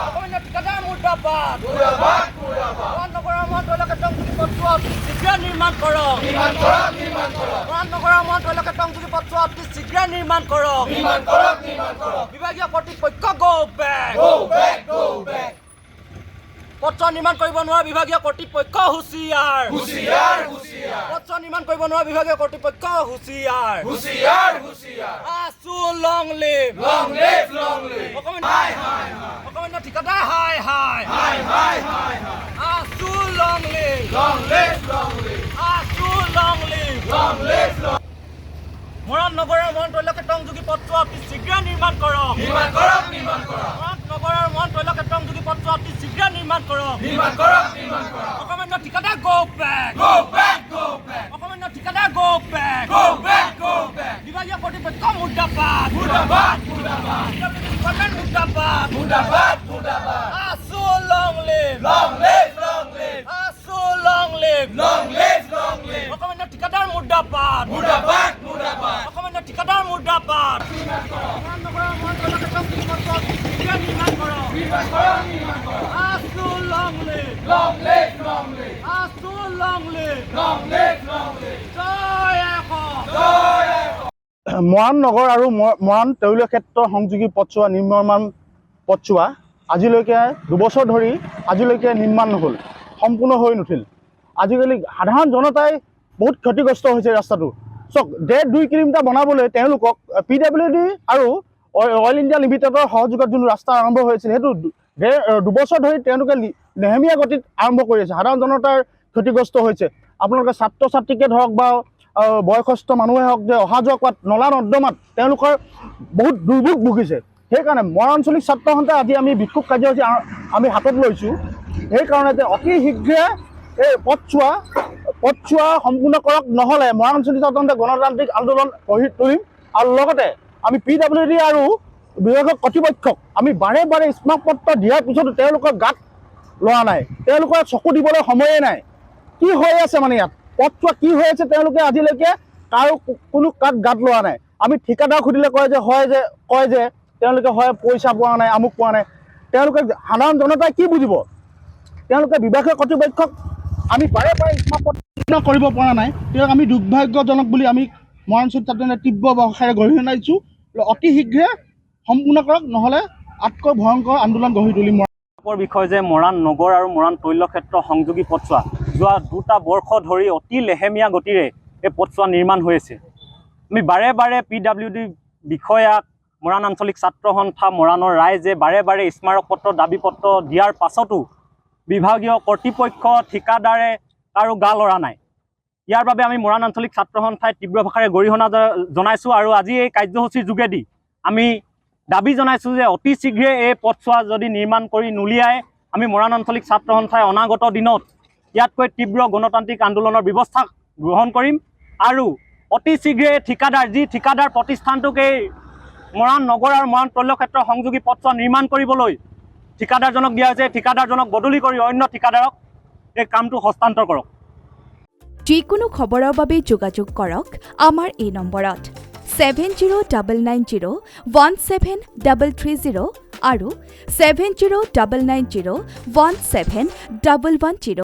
অকমান্য ঠিকাদাৰ মুৰ্দাবাদ মহানগৰৰ মহানগৰ টংজুগী পথছোৱা শীঘ্ৰে নিৰ্মাণ কৰক মহানগৰৰ মহানগৰ টংজুগী পথছোৱা অতি শীঘ্ৰে নিৰ্মাণ কৰক বিভাগীয় কৰ্তৃপক্ষ গো বেক পথছোৱা নিৰ্মাণ কৰিব নোৱাৰা বিভাগীয় কৰ্তৃপক্ষ হুঁচিয়াৰ পথছোৱা নিৰ্মাণ কৰিব নোৱাৰা বিভাগীয় কৰ্তৃপক্ষ হুঁচিয়াৰ আছো লং লিভ অকমান্য ঠিকাদাৰ হাই আছো লং লিভ আছো লং লিভ মহানগৰৰ মহানগৰ টংজুগী পথছোৱা অতি শীঘ্ৰে নিৰ্মাণ কৰক মহানগৰৰ মহানগৰ টংজুগী পথছোৱা অতি শীঘ্ৰে নিৰ্মাণ কৰক অকমান্য ঠিকাদাৰ গো বেক অকমান্য ঠিকাদাৰ গো বেক বিভাগীয় কৰ্তৃপক্ষ মুৰ্দাবাদ মুৰ্দাবাদ আছো লং লিভ আছো লং লিভ অকমান্য ঠিকাদাৰ মুৰ্দাবাদ অকমান্য ঠিকাদাৰ মুৰ্দাবাদ মহানগৰৰ মহানগৰ টংজুগী পথছোৱা অতি শীঘ্ৰে নিৰ্মাণ কৰক আছো লং লিভ আছো লং লিভ জয় মৰাণ নগৰ আৰু মৰাণ তৈল ক্ষেত্ৰ সংযোগী পথছোৱা নিৰ্মাণ পথছোৱা আজিলৈকে 2 বছৰ ধৰি আজিলৈকে নিৰ্মাণ নহ'ল, সম্পূৰ্ণ হৈ নুঠিল। আজিকালি সাধাৰণ জনতাই বহুত ক্ষতিগ্ৰস্ত হৈছে ৰাস্তাটো। চাওক, 1.5-2 কিলোমিটাৰ বনাবলৈ তেওঁলোকক PWD আৰু অইল ইণ্ডিয়া লিমিটেডৰ সহযোগত যোনটো ৰাস্তা আৰম্ভ হৈছিল সেইটো 2 বছৰ ধৰি তেওঁলোকে লেহেমীয়া গতিত আৰম্ভ কৰি আছে। সাধাৰণ জনতাৰ ক্ষতিগ্ৰস্ত হৈছে। আপোনালোকে ছাত্ৰ ছাত্ৰীকে ধৰক বা বয়সস্থ মানুহে হওক যে অহা যোৱা কৰাত নলা নৰ্দমাত তেওঁলোকৰ বহুত দুৰ্ভোগ ভুগিছে। সেইকাৰণে মৰাণ আঞ্চলিক ছাত্ৰ সন্থাই আজি আমি বিক্ষোভ কাৰ্যসূচী আমি হাতত লৈছোঁ। সেইকাৰণে যে অতি শীঘ্ৰে এই পথছোৱা সম্পূৰ্ণ কৰক, নহ'লে মৰাণ আঞ্চলিক ছাত্ৰ সন্থাই গণতান্ত্ৰিক আন্দোলন গঢ়ি তুলিম। আৰু লগতে আমি PWD আৰু বিভাগীয় কৰ্তৃপক্ষক আমি বাৰে স্মাৰকপত্ৰ দিয়াৰ পিছতো তেওঁলোকৰ গাত লোৱা নাই, তেওঁলোকৰ চকু দিবলৈ সময়ে নাই। কি হৈ আছে মানে ইয়াত পথছোৱা কি হৈ আছে তেওঁলোকে আজিলৈকে কোনো গাত লোৱা নাই। আমি ঠিকাদাৰক সুধিলে কয় যে তেওঁলোকে হয় পইচা পোৱা নাই, আমুক পোৱা নাই। তেওঁলোকে সাধাৰণ জনতাই কি বুজিব? তেওঁলোকে বিভাগীয় কৰ্তৃপক্ষক আমি বাৰে স্মাৰকপত্ৰ কৰিব পৰা নাই। তেওঁক আমি দুৰ্ভাগ্যজনক বুলি আমি মৰাণ আঞ্চলিক ছাত্ৰ সন্থাই তীব্ৰ ভাষাৰে গঢ়ি শুনাইছোঁ। অতি শীঘ্ৰে সম্পূৰ্ণ কৰক, নহ'লে আটকৈ ভয়ংকৰ আন্দোলন গঢ়ি তুলিম। বিষয় যে মৰাণ নগৰ আৰু মৰাণ তৈল ক্ষেত্ৰ সংযোগী পথছোৱা যোৱা 2টা বৰ্ষ ধৰি অতি লেহেমীয়া গতিৰে এই পথছোৱা নিৰ্মাণ হৈ আছে। আমি বাৰে PWD বিষয়াক, মৰাণ আঞ্চলিক ছাত্ৰ সন্থা মৰাণৰ ৰাইজে বাৰে স্মাৰকপত্ৰ দাবী পত্ৰ দিয়াৰ পাছতো বিভাগীয় কৰ্তৃপক্ষ ঠিকাদাৰে কাৰো গা লৰা নাই। ইয়াৰ বাবে আমি মৰাণ আঞ্চলিক ছাত্ৰ সন্থাই তীব্ৰ ভাষাৰে গৰিহণা জনাইছোঁ। আৰু আজি এই কাৰ্যসূচীৰ যোগেদি আমি দাবী জনাইছোঁ যে অতি শীঘ্ৰে এই পথছোৱা যদি নিৰ্মাণ কৰি নুলিয়াই আমি মৰাণ আঞ্চলিক ছাত্ৰ সন্থাই অনাগত দিনত ইয়াতকৈ তীব্ৰ গণতান্ত্ৰিক আন্দোলনৰ ব্যৱস্থা গ্ৰহণ কৰিম। আৰু অতি শীঘ্ৰে ঠিকাদাৰ প্ৰতিষ্ঠানটোক এই মৰাণ নগৰ আৰু মৰাণ তৈল ক্ষেত্ৰ সংযোগী পথছোৱা নিৰ্মাণ কৰিবলৈ ঠিকাদাৰজনক দিয়া হৈছে। ঠিকাদাৰজনক বদলি কৰি অন্য ঠিকাদাৰক এই কামটো হস্তান্তৰ কৰক। যিকোনো খবৰৰ বাবে যোগাযোগ কৰক আমাৰ এই নম্বৰত 7099017330 আৰু 7099017110।